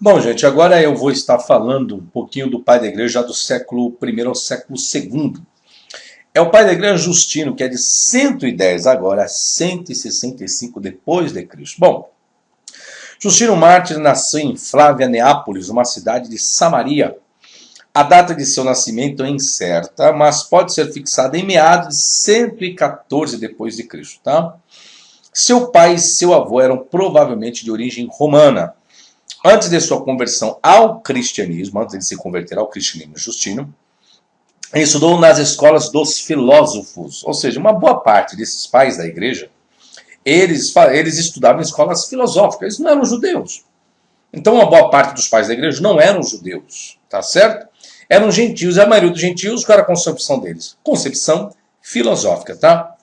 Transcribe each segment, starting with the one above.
Bom, gente, agora eu vou estar falando um pouquinho do pai da igreja já do século I ao século II. É o pai da igreja Justino, que é de 110 agora, 165 depois de Cristo. Bom, Justino Mártir nasceu em Flávia, Neápolis, uma cidade de Samaria. A data de seu nascimento é incerta, mas pode ser fixada em meados de 114 depois de Cristo, tá? Seu pai e seu avô eram provavelmente de origem romana. Antes de sua conversão ao cristianismo, antes de se converter ao cristianismo, Justino, ele estudou nas escolas dos filósofos, ou seja, uma boa parte desses pais da igreja, eles estudavam em escolas filosóficas, eles não eram judeus. Então, uma boa parte dos pais da igreja não eram judeus, tá certo? Eram gentios, e a maioria dos gentios, qual era a concepção deles? Concepção filosófica, tá?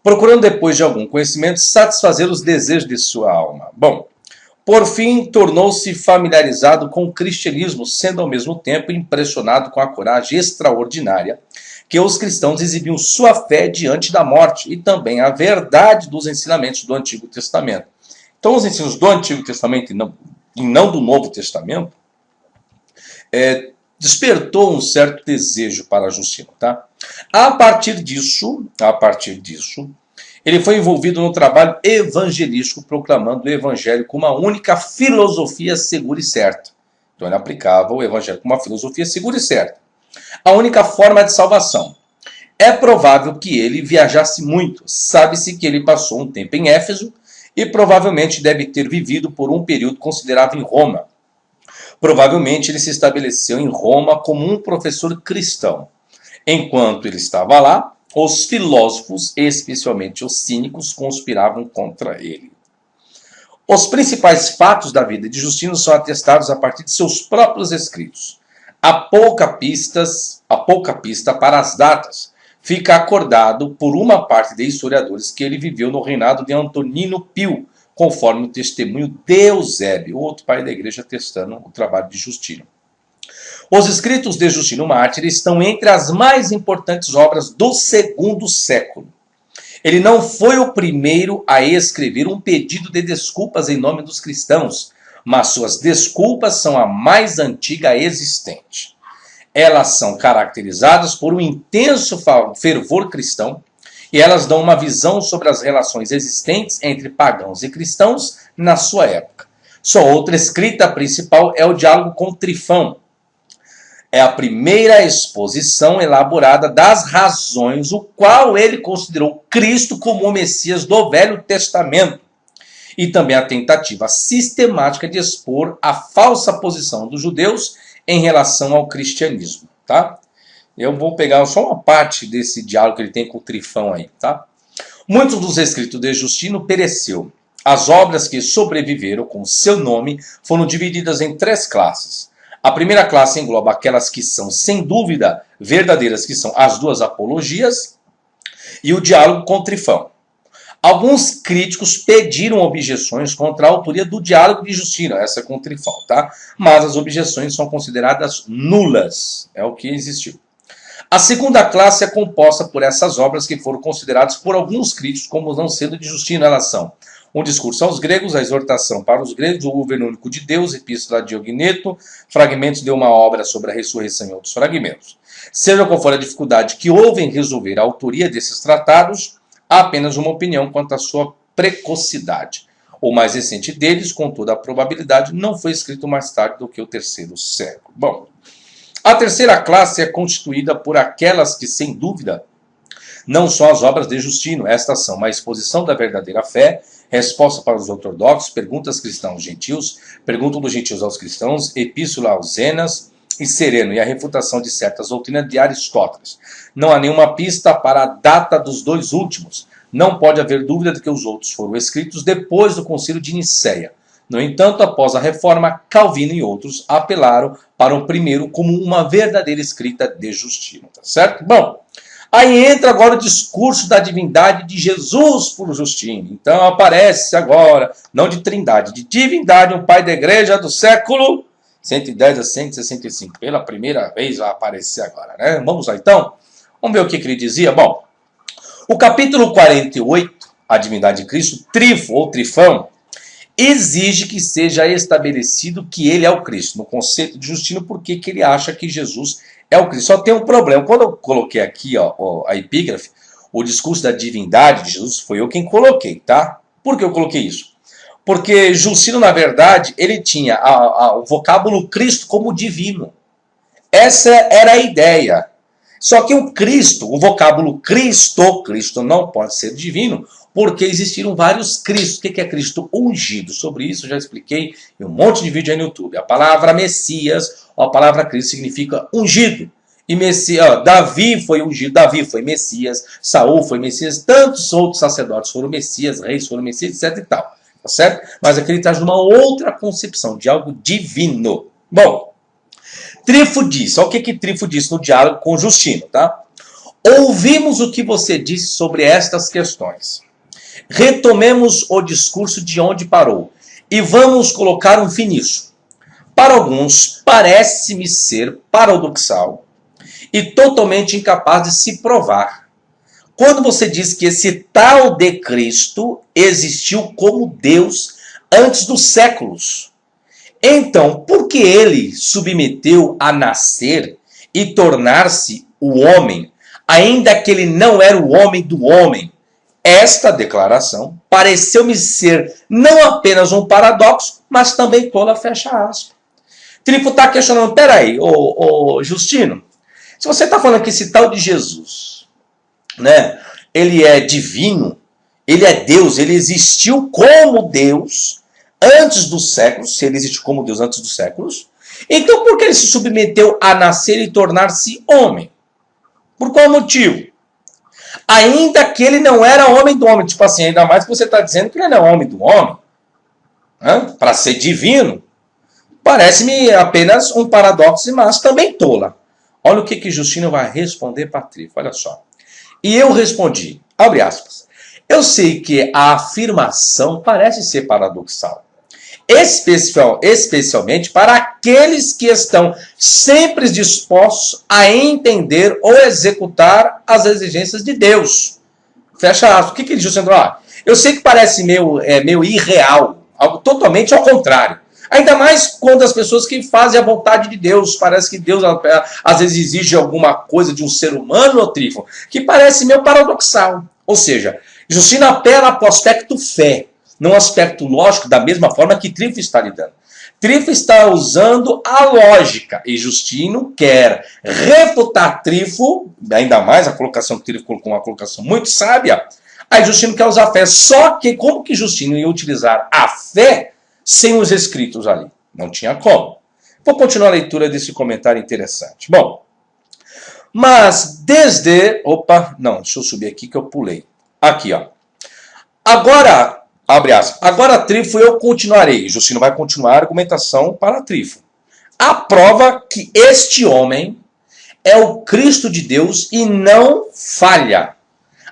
Procurando depois de algum conhecimento satisfazer os desejos de sua alma. Bom, por fim, tornou-se familiarizado com o cristianismo, sendo ao mesmo tempo impressionado com a coragem extraordinária que os cristãos exibiam sua fé diante da morte e também a verdade dos ensinamentos do Antigo Testamento. Então, os ensinos do Antigo Testamento e não do Novo Testamento despertou um certo desejo para Justino, tá? A partir disso, ele foi envolvido no trabalho evangelístico, proclamando o evangelho como uma única filosofia segura e certa. Então ele aplicava o evangelho como uma filosofia segura e certa. A única forma de salvação. É provável que ele viajasse muito. Sabe-se que ele passou um tempo em Éfeso e provavelmente deve ter vivido por um período considerável em Roma. Provavelmente ele se estabeleceu em Roma como um professor cristão. Enquanto ele estava lá, os filósofos, especialmente os cínicos, conspiravam contra ele. Os principais fatos da vida de Justino são atestados a partir de seus próprios escritos. Há pouca pista para as datas. Fica acordado por uma parte de historiadores que ele viveu no reinado de Antonino Pio, conforme o testemunho de Eusébio, outro pai da igreja, atestando o trabalho de Justino. Os escritos de Justino Mártir estão entre as mais importantes obras do segundo século. Ele não foi o primeiro a escrever um pedido de desculpas em nome dos cristãos, mas suas desculpas são a mais antiga existente. Elas são caracterizadas por um intenso fervor cristão e elas dão uma visão sobre as relações existentes entre pagãos e cristãos na sua época. Sua outra escrita principal é o diálogo com Trifão. É a primeira exposição elaborada das razões, o qual ele considerou Cristo como o Messias do Velho Testamento. E também a tentativa sistemática de expor a falsa posição dos judeus em relação ao cristianismo, tá? Eu vou pegar só uma parte desse diálogo que ele tem com o Trifão aí, tá? Muitos dos escritos de Justino pereceu. As obras que sobreviveram com seu nome foram divididas em 3 classes. A primeira classe engloba aquelas que são, sem dúvida, verdadeiras, que são as 2 apologias e o diálogo com Trifão. Alguns críticos pediram objeções contra a autoria do diálogo de Justino, essa com Trifão, tá? Mas as objeções são consideradas nulas, é o que existiu. A segunda classe é composta por essas obras que foram consideradas por alguns críticos como não sendo de Justino. Elas são um discurso aos gregos, a exortação para os gregos, o governo único de Deus, epístola de Diogneto, fragmentos de uma obra sobre a ressurreição e outros fragmentos. Seja qual for a dificuldade que houve em resolver a autoria desses tratados, há apenas uma opinião quanto à sua precocidade. O mais recente deles, com toda a probabilidade, não foi escrito mais tarde do que o 3º século. Bom, a terceira classe é constituída por aquelas que, sem dúvida, não são as obras de Justino. Estas são uma exposição da verdadeira fé, resposta para os ortodoxos, perguntas cristãos gentios, pergunta dos gentios aos cristãos, epístola aos Zenas e Sereno, e a refutação de certas doutrinas de Aristóteles. Não há nenhuma pista para a data dos 2 últimos. Não pode haver dúvida de que os outros foram escritos depois do Concílio de Nicéia. No entanto, após a Reforma, Calvino e outros apelaram para o primeiro como uma verdadeira escrita de Justino, tá certo? Bom, aí entra agora o discurso da divindade de Jesus por Justino. Então aparece agora, não de trindade, de divindade, um pai da igreja do século 110 a 165. Pela primeira vez vai aparecer agora, né? Vamos lá então? Vamos ver o que ele dizia? Bom, o capítulo 48, a divindade de Cristo, Trifo ou Trifão, exige que seja estabelecido que ele é o Cristo. No conceito de Justino, por que ele acha que Jesus é o Cristo? Só tem um problema. Quando eu coloquei aqui a epígrafe, o discurso da divindade de Jesus, foi eu quem coloquei, tá? Por que eu coloquei isso? Porque Justino, na verdade, ele tinha o vocábulo Cristo como divino. Essa era a ideia. Só que o Cristo, o vocábulo Cristo não pode ser divino, porque existiram vários Cristos. O que é Cristo ungido? Sobre isso eu já expliquei em um monte de vídeo aí no YouTube. A palavra Messias, ou a palavra Cristo, significa ungido. E Messias, Davi foi ungido, Davi foi Messias, Saul foi Messias, tantos outros sacerdotes foram Messias, reis foram Messias, etc e tal. Tá certo? Mas aqui ele traz uma outra concepção de algo divino. Bom, Trífo disse, olha o que Trífo disse no diálogo com Justino, tá? Ouvimos o que você disse sobre estas questões. Retomemos o discurso de onde parou e vamos colocar um fim nisso. Para alguns, parece-me ser paradoxal e totalmente incapaz de se provar. Quando você diz que esse tal de Cristo existiu como Deus antes dos séculos, então por que ele submeteu a nascer e tornar-se o homem, ainda que ele não era o homem do homem? Esta declaração pareceu-me ser não apenas um paradoxo, mas também tola, fecha aspas. Trífo está questionando, peraí, Justino, se você está falando que esse tal de Jesus, né, ele é divino, ele é Deus, ele existiu como Deus antes dos séculos, se ele existiu como Deus antes dos séculos, então por que ele se submeteu a nascer e tornar-se homem? Por qual motivo? Ainda que ele não era homem do homem, tipo assim, ainda mais que você está dizendo que ele não é homem do homem, né? Para ser divino, parece-me apenas um paradoxo, mas também tola. Olha o que Justino vai responder para Trífo, olha só. E eu respondi, abre aspas, eu sei que a afirmação parece ser paradoxal, especialmente para aqueles que estão sempre dispostos a entender ou executar as exigências de Deus. Fecha aspas. O que ele disse? Eu sei que parece meio irreal, algo totalmente ao contrário. Ainda mais quando as pessoas que fazem a vontade de Deus, parece que Deus às vezes exige alguma coisa de um ser humano, Trífo, que parece meio paradoxal. Ou seja, Justino apela para o aspecto fé, não aspecto lógico, da mesma forma que Trífo está lidando. Trífo está usando a lógica, e Justino quer refutar Trífo, ainda mais a colocação que Trífo colocou, uma colocação muito sábia, aí Justino quer usar a fé. Só que como que Justino ia utilizar a fé sem os escritos ali? Não tinha como. Vou continuar a leitura desse comentário interessante. Bom, mas desde... Opa, não, deixa eu subir aqui que eu pulei. Aqui, ó. Agora, abre aspas, agora Trífo eu continuarei. Justino vai continuar a argumentação para Trífo. A prova que este homem é o Cristo de Deus e não falha.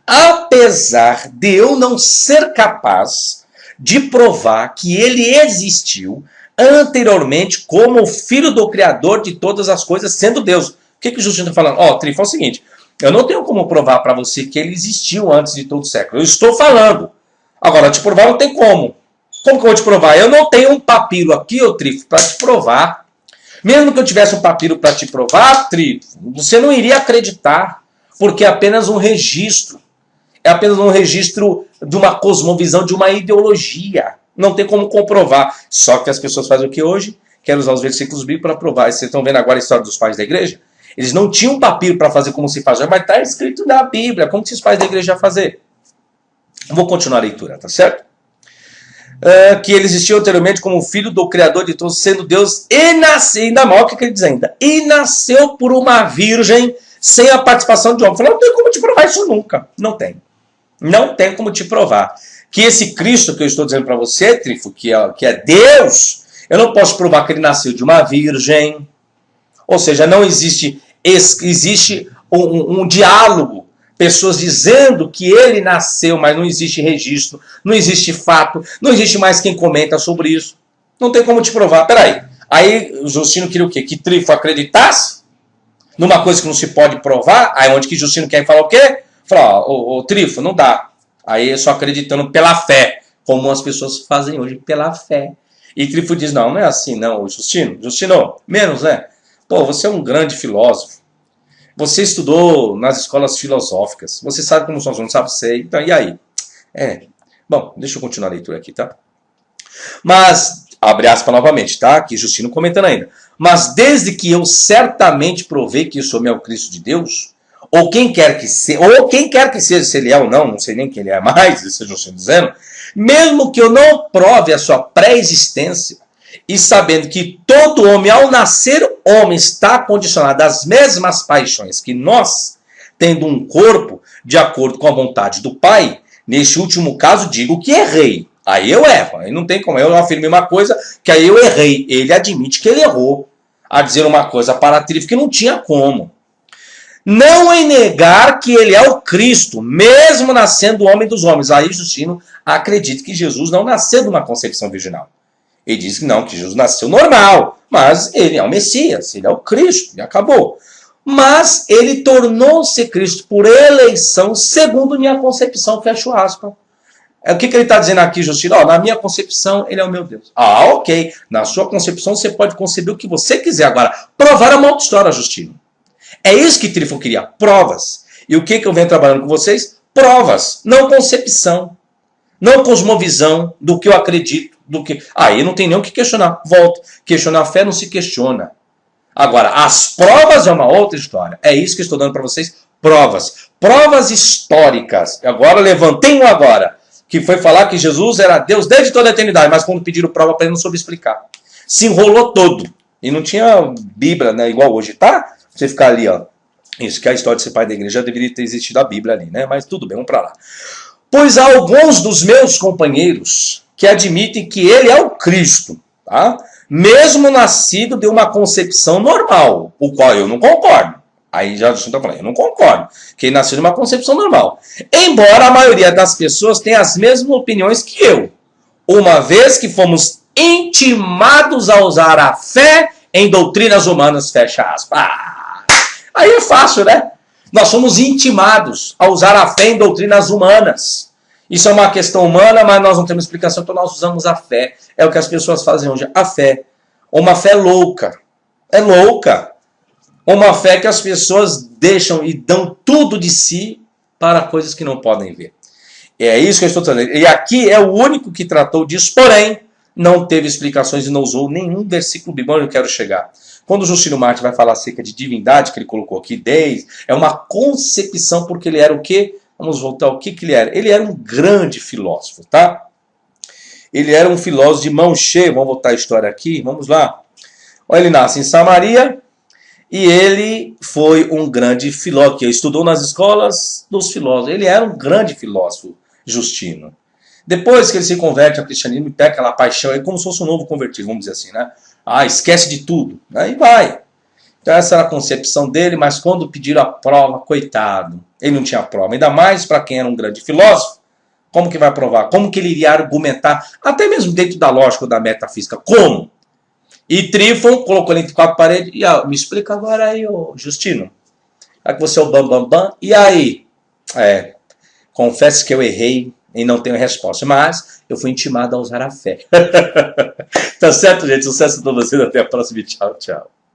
Apesar de eu não ser capaz de provar que ele existiu anteriormente como o Filho do Criador de todas as coisas, sendo Deus. O que Justino está falando? Trífo, é o seguinte, eu não tenho como provar para você que ele existiu antes de todo o século. Eu estou falando. Agora, te provar não tem como. Como que eu vou te provar? Eu não tenho um papiro aqui, Trífo, para te provar. Mesmo que eu tivesse um papiro para te provar, Trífo, você não iria acreditar, porque é apenas um registro. É apenas um registro de uma cosmovisão, de uma ideologia. Não tem como comprovar. Só que as pessoas fazem o que hoje? Querem usar os versículos bíblicos para provar. Vocês estão vendo agora a história dos pais da igreja? Eles não tinham papiro para fazer como se faz, mas está escrito na Bíblia. Como que os pais da igreja iam fazer? Vou continuar a leitura, tá certo? Que ele existiu anteriormente como filho do Criador de todos, sendo Deus, e nasceu, ainda mal, o que ele diz ainda? E nasceu por uma virgem sem a participação de homem. Falei, não tem como te provar isso nunca. Não tem. Não tem como te provar. Que esse Cristo que eu estou dizendo para você, Trífo, que é Deus, eu não posso provar que ele nasceu de uma virgem. Ou seja, não existe um diálogo, pessoas dizendo que ele nasceu, mas não existe registro, não existe fato, não existe mais quem comenta sobre isso. Não tem como te provar. Peraí, aí o Justino queria o quê? Que Trífo acreditasse numa coisa que não se pode provar, aí onde que Justino quer falar o quê? Falar, Trífo, não dá. Aí é só acreditando pela fé. como as pessoas fazem hoje pela fé. E Trífono diz, não é assim não, Justino. Justino, menos, né? Pô, você é um grande filósofo. Você estudou nas escolas filosóficas. Você sabe como são os homens, sabe ser. Então, e aí? Bom, deixa eu continuar a leitura aqui, tá? Mas, abre aspas novamente, tá? Aqui Justino comentando ainda. Mas desde que eu certamente provei que esse homem é o Cristo de Deus, ou quem quer que seja, se ele é ou não sei nem quem ele é mais, isso é Justino dizendo, mesmo que eu não prove a sua pré-existência, e sabendo que todo homem, ao nascer homem, está condicionado às mesmas paixões que nós, tendo um corpo de acordo com a vontade do Pai, neste último caso digo que errei. Aí eu erro, aí não tem como, eu afirmei uma coisa que aí eu errei. Ele admite que ele errou a dizer uma coisa para Trífono que não tinha como. Não em negar que ele é o Cristo, mesmo nascendo o homem dos homens. Aí Justino acredita que Jesus não nasceu de uma concepção virginal. Ele diz que não, que Jesus nasceu normal, mas ele é o Messias, ele é o Cristo, e acabou. Mas ele tornou-se Cristo por eleição, segundo minha concepção, fecho aspas. O que ele está dizendo aqui, Justino? Na minha concepção, ele é o meu Deus. Ok. Na sua concepção, você pode conceber o que você quiser. Agora, provar é uma outra história, Justino. É isso que Trífono queria, provas. E o que eu venho trabalhando com vocês? Provas, não concepção. Não cosmovisão do que eu acredito. Aí não tem nem o que questionar. Volto. Questionar a fé não se questiona. Agora, as provas é uma outra história. É isso que eu estou dando para vocês. Provas. Provas históricas. Agora, levantei um agora. Que foi falar que Jesus era Deus desde toda a eternidade. Mas quando pediram prova para ele, não soube explicar. Se enrolou todo. E não tinha Bíblia, né, igual hoje, tá? Você ficar ali, ó. Isso que é a história de ser pai da igreja. Já deveria ter existido a Bíblia ali, né? Mas tudo bem, vamos para lá. Pois há alguns dos meus companheiros que admitem que ele é o Cristo, tá? Mesmo nascido de uma concepção normal, o qual eu não concordo. Aí já está falando, eu não concordo, que ele nasceu de uma concepção normal. Embora a maioria das pessoas tenha as mesmas opiniões que eu, uma vez que fomos intimados a usar a fé em doutrinas humanas, fecha aspas. Aí é fácil, né? Nós somos intimados a usar a fé em doutrinas humanas. Isso é uma questão humana, mas nós não temos explicação, então nós usamos a fé. É o que as pessoas fazem hoje, a fé. Uma fé louca. É louca. Uma fé que as pessoas deixam e dão tudo de si para coisas que não podem ver. É isso que eu estou dizendo. E aqui é o único que tratou disso, porém, não teve explicações e não usou nenhum versículo bíblico onde eu quero chegar. Quando o Justino Mártir vai falar acerca de divindade, que ele colocou aqui, é uma concepção, porque ele era o quê? Vamos voltar ao que ele era. Ele era um grande filósofo, tá? Ele era um filósofo de mão cheia. Vamos voltar a história aqui, vamos lá. Ele nasce em Samaria e ele foi um grande filósofo, que estudou nas escolas dos filósofos. Ele era um grande filósofo, Justino. Depois que ele se converte ao cristianismo, pega aquela paixão, é como se fosse um novo convertido, vamos dizer assim, né? Esquece de tudo. Aí vai. Então essa era a concepção dele, mas quando pediram a prova, coitado, ele não tinha prova. Ainda mais para quem era um grande filósofo, como que vai provar? Como que ele iria argumentar? Até mesmo dentro da lógica ou da metafísica. Como? E Trífono colocou ele entre quatro paredes e me explica agora aí, ô Justino. Já que você é o bam. E aí? Confesso que eu errei e não tenho resposta, mas eu fui intimado a usar a fé. Tá certo, gente? Sucesso para vocês. Até a próxima. Tchau, tchau.